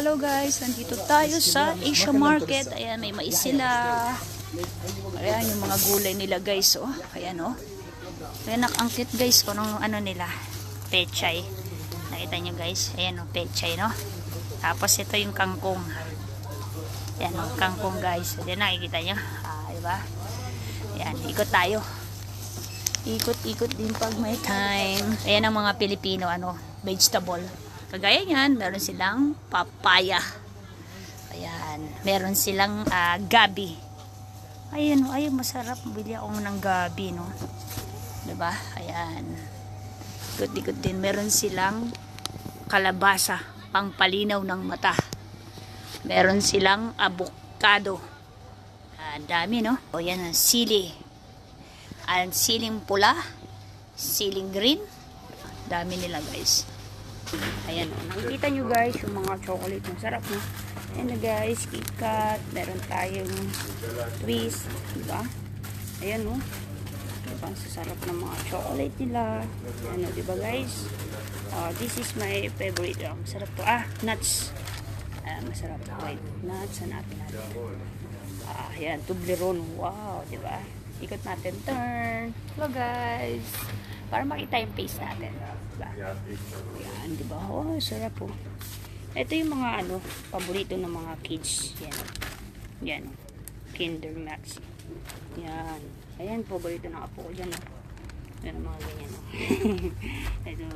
Hello guys, nandito tayo sa Asia Market. Ayan, may mais sila. Ayan, yung mga gulay nila guys. Oh. Ayan oh. Ayan, ang cute guys kung ano nila. Pechay. Nakita nyo guys. Ayan oh, pechay no. Tapos ito yung kangkong. Ayan oh, kangkong guys. Ayan, nakikita nyo. Diba? Ayan, ikot tayo. Ikot-ikot din pag may time. Ayan ang mga Pilipino, vegetable. Kagaya niyan, meron silang papaya. Ayan. Meron silang gabi. Ayan, ay masarap. Bili ako ng gabi, no? Diba? Ayan. Ikot-ikot din. Meron silang kalabasa, pangpalinaw ng mata. Meron silang avocado. Dami, no? O yan, ang sili. Ang siling pula, siling green. Dami nila, guys. Ayan, nakikita nyo guys yung mga chocolate na sarap, no? Ayan na guys, KitKat. Meron tayong twist, diba? Ayan, no? Diba, sasarap ng mga chocolate nila. Ayan, no? Diba guys? This is my favorite. Masarap to. Nuts. Masarap to. Wait, nuts. Hanapin natin. Ayan, Toblerone. Wow, diba? Ikot natin. Turn. Hello guys. Para makita yung face natin. Diba? Yan, diba? Oh, sarap po. Ito yung mga paborito ng mga kids. Yan. Yan. Kinder Maxi. Yan. Ayan, paborito ng apo ko dyan. Yan ang mga ganyan. Ito.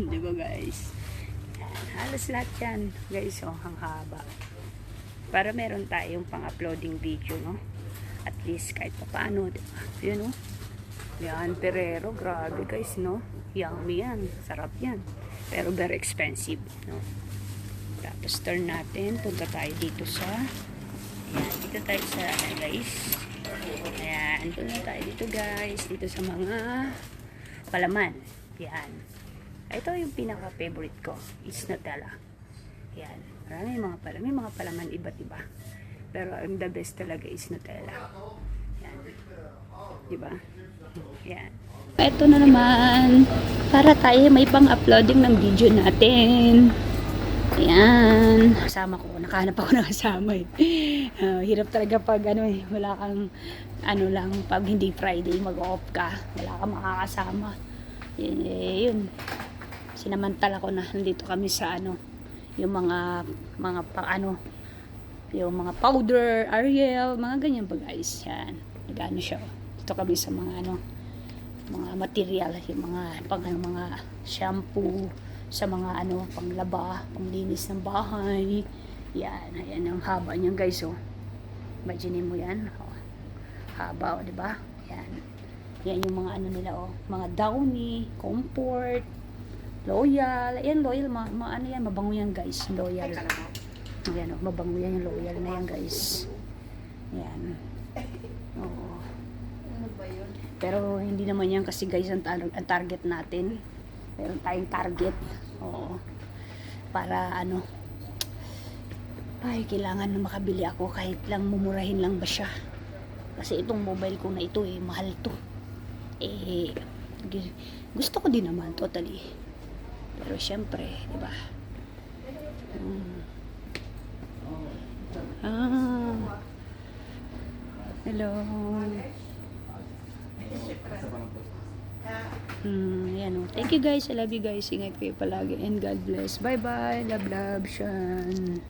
Diba guys? Yan. Halos lahat yan. Guys, ang haba. Para meron tayong pang-uploading video, no? At least kahit pa paano. Diba? Yun, no? Yan, Ferrero, grabe guys, no? Yummy yan, sarap yan. Pero very expensive, no? Tapos turn natin, punta tayo dito sa, ayan, dito tayo sa, guys. Ayan, punta tayo dito guys, dito sa mga palaman. Yan. Ito yung pinaka-favorite ko, is Nutella. Yan, marami mga palaman iba't iba. Pero ang the best talaga is Nutella. Yan. Diba? Yan. Ito na naman. Para tayo may pang-uploading ng video natin. Ayan. Kasama ko. Nakahanap ako ng kasama eh. Hirap talaga pag wala kang lang pag hindi Friday mag-off ka. Wala kang makakasama. Yun. Sinamantala ko na nandito kami sa yung mga yung mga powder, Ariel, mga ganyan pa guys. Yan. Nagano siya. Dito kami sa mga mga material, yung mga shampoo, sa mga panglaba, panglinis ng bahay. Yan. Ayan ang haba niyan guys. Oh. Imagine mo yan. Oh. Haba, oh, diba? Yan. Yan yung mga nila, oh. Mga Downy, Comfort, Loyal. Ayan, Loyal. Yan, mabango yan guys. Loyal. Ayan, oh, mabango yan yung Loyal na yan guys. Ayan. Oo. Pero hindi naman yan kasi guys ang target natin. Meron tayong target. Oo. Para ay kailangan na makabili ako kahit lang mumurahin lang ba siya. Kasi itong mobile ko na ito mahal to. Gusto ko din naman totally. Pero syempre, di ba? Hello. Ayan, thank you guys. I love you guys. Ingat kayo palagi and God bless. Bye bye. Love, love, Shan.